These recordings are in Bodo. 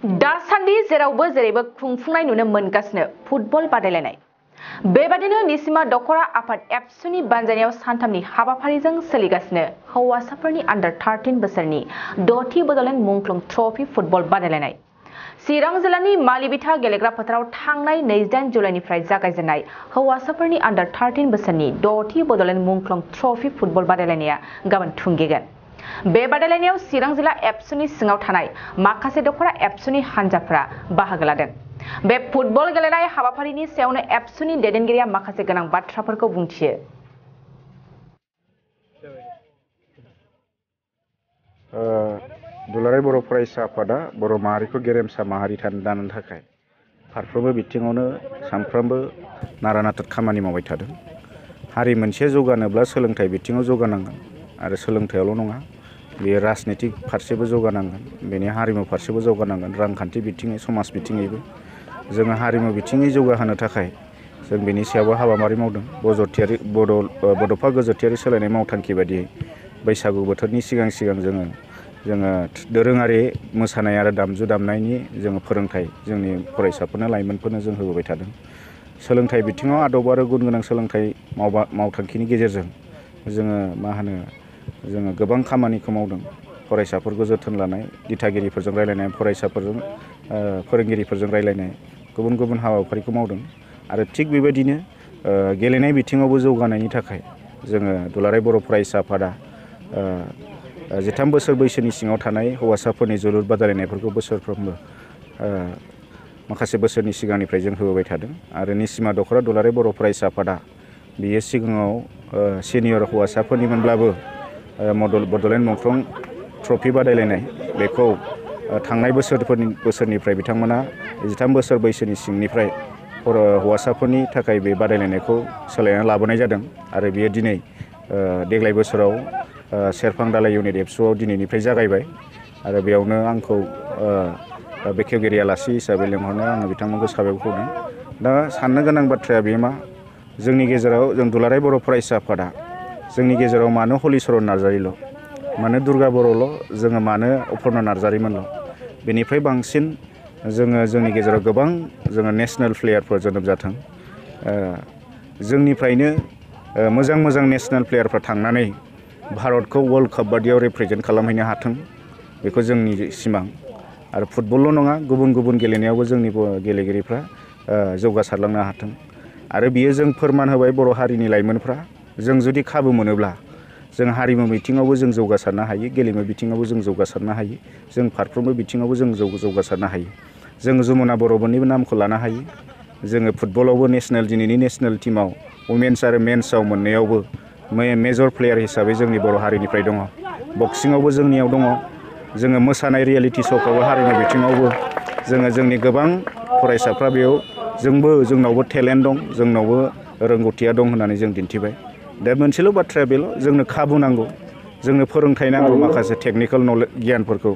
दासान्दि जेरावबो जेरैबो खुंफुंनाय नुनो मोनगासिनो फुटबल बादायलायनाय। बेबादिनो निसिमा दखरा आफाद एबसुनि बानजायनायाव सानथामनि हाबाफारिजों सोलिगासिनो हौवासाफोरनि आन्डार 13 बोसोरनि 6थि बड'लेण्ड मुंख्लं ट्रफी फुटबल बादायलायनाय। चिरां जिल्लानि मालिबिथा गेलेग्रा फोथाराव थांनाय 28 जुलाइनिफ्राय जागायजेननाय हौवासाफोरनि आन्डार 13 बोसोरनि 6थि बड'लेण्ड मुंख्लं ट्रफी फुटबल बादायलायनाया गाबोन थुंगेगोन। बे बादायलायनायाव चिरां जिल्ला एबसुनि सिङाव थानाय माखासे दखरा एबसुनि हानजाफोरा बाहागो लादों। बे फुटबल गेलेनाय हाबाफारिनि सायावनो एबसुनि दैदेनगिरिया माखासे गोनां बाथ्राफोरखौ बुंथियो। दुलाराय बर' फरायसा आफादा बर' माहारिखौ गेरेमसा माहारि दानो थाखाय फारफ्रोमबो बिथिङावनो सानफ्रोमबो नारा नाथा खामानि मावबाय थादों। हारि मोनसे जौगानोब्ला सोलोंथाइ बिथिङाव जौगानांगोन आरो सोलोंथायावल' नङा, बेयो राजनितिक फारसेबो जौगानांगोन, बेनि हारिमु फारसेबो जौगानांगोन, रांखान्थि बिथिङै समाज बिथिङैबो। जोङो हारिमु बिथिङै जौगाहोनो थाखाय जों बेनि सायावबो हाबाफारि मावदों। बड'फा गोजोरथियारि सोलायनाय मावथांखि बायदियै बैसागु बोथोरनि सिगां जोङो दोरोङारि मोसानाय आरो दामजु दामनायनि जोङो फोरोंथाइ जोंनि फरायसाफोरनो लाइमोनफोरनो जों होबोबाय थादों। सोलोंथाइ बिथिङाव आदब आरो गुन गोनां सोलोंथाइ मावथांखिनि गेजेरजों जोङो गोबां खामानिखौ मावदों। फरायसाफोरखौ जोथोन लानाय, दिथागिरिफोरजों रायलायनाय, फरायसाफोरजों फोरोंगिरिफोरजों रायलायनाय गुबुन गुबुन हाबाफारिखौ मावदों। आरो थिग बेबायदिनो गेलेनाय बिथिङावबो जौगानायनि थाखाय जोङो दुलाराय बर' फरायसा आफादा 13 बोसोर बैसोनि सिङाव थानाय हौवासाफोरनि जोलुर बादायलायनायफोरखौ बोसोरफ्रोमबो माखासे बोसोरनि सिगांनिफ्राय जों होबोबाय थादों। आरो निसिमा दखरा दुलाराय बर' फरायसा आफादा बेयो सिगाङाव सिनियर हौवासाफोरनिमोनब्लाबो बड'लेण्ड मुंख्लं ट्रफी बादायलायनाय बेखौ थांनाय बोसोरनिफ्राय बिथांमोना 13 बोसोर बैसोनि सिंनिफ्राय हौवासाफोरनि थाखाय बे बादायलायनायखौ सोलायना लाबोनाय जादों। आरो बेयो दिनै देग्लाय बोसोराव सेरफांदालाय इउनिट एबसुआव दिनैनिफ्राय जागायबाय। आरो बेयावनो आंखौ बेखेवगिरि आलासि हिसाबै लेंहरनायाव आङो बिथांमोनखौ साबायखर होदों। दा साननो गोनां बाथ्राया बे मा, जोंनि गेजेराव जों दुलाराय बर' फरायसा आफादा जोंनि गेजेराव मानो हलिचरन नार्जारिल', मानो दुर्गा बर'ल', जोङो मानो अपर्ना नार्जारिमोनल', बेनिफ्राय बांसिन जोंनि गेजेराव गोबां नेसनेल प्लेयारफोर जोनोम जाथों। जोंनिफ्रायनो मोजां नेसनेल प्लेयारफ्रा थांनानै भारतखौ वर्ल्ड काप बादियाव रिप्रेजेन्ट खालामहैनो हाथों, बेखौ जोंनि सिमां। आरो फुटबलल' नङा, गुबुन गेलेनायावबो जोंनि गेलेगिरिफ्रा जौगासारलांनो हाथों। आरो बियो जों फोरमान होबाय बर' हारिनि लाइमोनफ्रा, जों जुदि खाबु मोनोब्ला जों हारिमु बिथिङावबो जों जौगासारनो हायो, गेलेमु बिथिङावबो जों जौगासारनो हायो, जों फारफ्रोमबो बिथिङावबो जों जौगासारनो हायो। जों जमुना बर'मोननिबो नामखौ लानो हायो। जोङो फुटबलावबो दिनैनि नेसनेल टीमाव वुमेन्स आरो मेन्सआव मोननैयावबो मेजर प्लेयार हिसाबै जोंनि बर' हारिनिफ्राय दङ। बक्सिङावबो जोंनियाव दङ। जोङो मोसानाय रियेलिटि श'फ्रावबो हारिमु बिथिङावबो जोंनि गोबां फरायसाफ्रा बेयाव जोंनावबो टेलेन्ट दं, जोंनावबो रोंगौथिया दं होननानै जों दिन्थिबाय। दा मोनसेल' बाथ्राया बेल', जोंनो खाबु नांगौ, जोंनो फोरोंथाइ नांगौ, माखासे टेकनिकेल गियानफोरखौ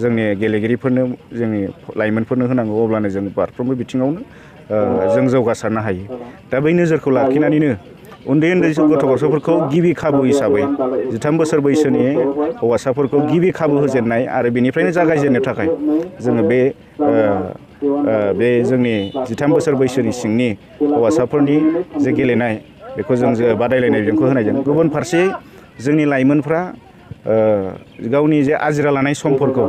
जोंनि गेलेगिरिफोरनो, जोंनि लाइमोनफोरनो होनांगौ। अब्लानो जों फारफ्रोमबो बिथिङावनो जों जौगासारनो हायो। दा बै नोजोरखौ लाखिनानैनो उन्दै गथ'फोरखौ गिबि खाबु हिसाबै 13 बोसोर बैसोनि हौवासाफोरखौ गिबि खाबु होजेननाय आरो बेनिफ्रायनो जागायजेननो थाखाय जोङो बे जोंनि 13 बोसोर बैसोनि सिंनि हौवासाफोरनि जे गेलेनाय, बेखौ जों बादायलायनाय बिजोंखौ होनाय जादों। गुबुन फारसे जोंनि लाइमोनफ्रा गावनि जे आजिरा लानाय समफोरखौ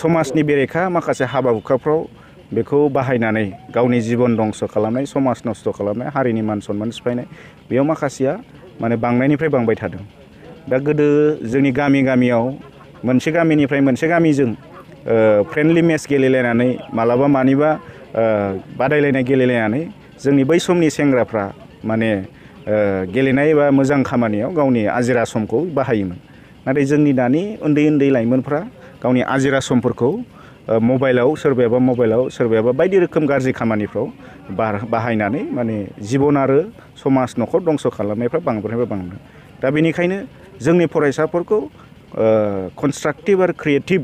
समाजनि बेरेखा माखासे हाबा हुखाफ्राव बेखौ बाहायनानै गावनि जिबन दंस' खालामनाय, समाज नस्थ' खालामनाय, हारिनि मान सन्मान सिफायनाय, बेयाव माखासेया बांनायनिफ्राय बांबाय थादों। दा गोदो जोंनि गामियाव मोनसे गामिनिफ्राय मोनसे गामिजों फ्रेन्डलि मेच गेलेलायनानै, मालाबा मानिबा बादायलायनाय गेलेलायनानै जोंनि बै समनि सेंग्राफ्रा गेलेनाय एबा मोजां खामानियाव गावनि आजिरा समखौ बाहायोमोन। नाथाय जोंनि दानि उन्दै लाइमोनफ्रा गावनि आजिरा समफोरखौ सोरबायाबा बायदि रोखोम गाज्रि खामानिफ्राव बाहायनानै जिबन आरो समाज न'खर दंस' खालामनायफ्रा बांद्रायनिफ्राय बांदों। दा बेनिखायनो जोंनि फरायसाफोरखौ कनस्ट्राक्टिभ आरो क्रिएटिभ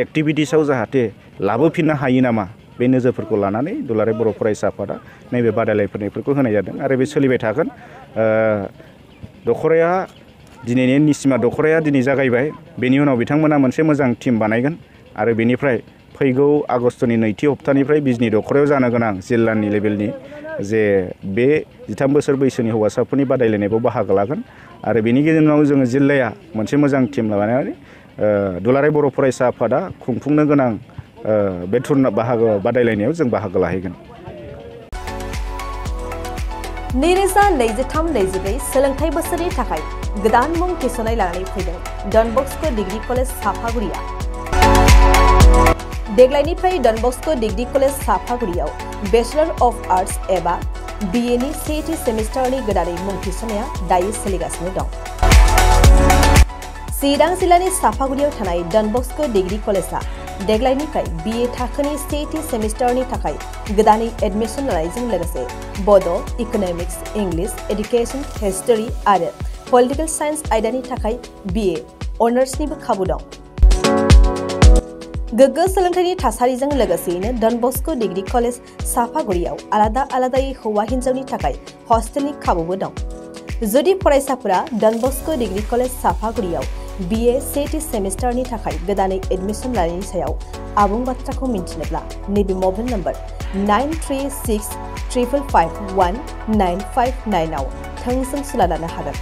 एक्टिभिटिसाव जाहाथे लाबोफिननो हायो नामा, बे नोजोरफोरखौ लानानै दुलाराय बर' फरायसा आफादा नैबे बादायलायनायफोरखौ होनाय जादों। आरो बे सोलिबाय थागोन। निसिमा दखराया दिनै जागायबाय। बेनि उनाव बिथांमोना मोनसे मोजां टीम बानायगोन आरो बेनिफ्राय फैगौ आगस्तनि नैथि हप्तानिफ्राय बिजनि दखरायाव जानो गोनां जिल्लानि लेभेलनि जे बे 13 बोसोर बैसोनि हौवासाफोरनि बादायलायनायाव बाहागो लागोन आरो बेनि गेजेराव जोङो जिल्लाया मोनसे मोजां टीम लानानै दुलाराय बर' फरायसा आफादा खुंफुंनो गोनां बे बादायलायनायाव जों बाहागो लाहैगोन। 2023-24 सोलोंथाइ बोसोरनि थाखाय गोदान मुं थिसननाय लानानै फैदों डन बस्क' डिग्री कलेज साफागुरिया। देग्लायनिफ्राय डन बस्क' डिग्री कलेज साफागुरियाव बेचलर अफ आर्ट्स एबा BA नि सेथि सेमिस्टारनि गोदानै मुं थिसननाया दायो सोलिगासिनो दं। चिरां जिल्लानि साफागुरियाव थानाय डन बस्क' डिग्री कलेजआ देग्लायनिफ्राय BA थाखोनि सेथि सेमिस्टारनि थाखाय गोदानै एडमिशन लानायजों लोगोसे बड', इक'नमिक्स, इंलिश, एडुकेशन, हिस्टरी आरो पलिटिकल साइन्स आयदानि थाखाय BA अनार्सनिबो खाबु दं। गोग्गो सोलोंथाइनि थासारिजों लोगोसेयैनो डन बस्क' डिग्री कलेज साफागुरियाव आलादा आलादायै हौवा हिन्जावनि थाखाय हस्टेलनि खाबुबो दं। जुदि फरायसाफोरा डन बस्क' डिग्री कलेज साफागुरियाव BA सेथि सेमिस्टारनि थाखाय गोदानै एडमिशन लानायनि सायाव आबुं बाथ्राखौ मिन्थिनोब्ला नैबे मबाइल नम्बर 9365519559 आव थोंजों सुला लानो हागोन।